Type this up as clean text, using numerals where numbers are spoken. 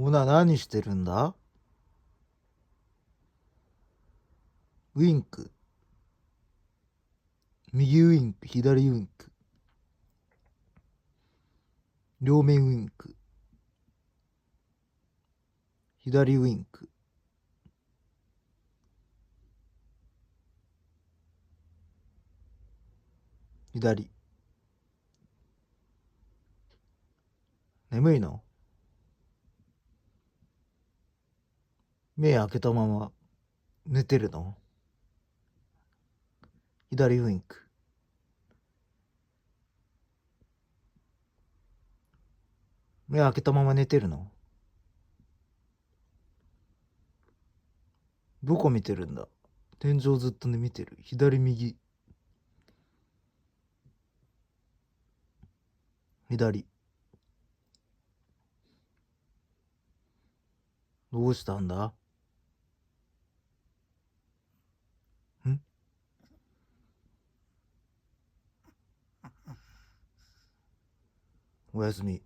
ほな、何してるんだ？ウインク。右ウインク、左ウインク。両面ウインク。左ウインク。左。眠いの？目開けたまま寝てるの？左ウインク。目開けたまま寝てるの？どこ見てるんだ？天井ずっと見てる。左右。左。どうしたんだ？ん？おやすみ。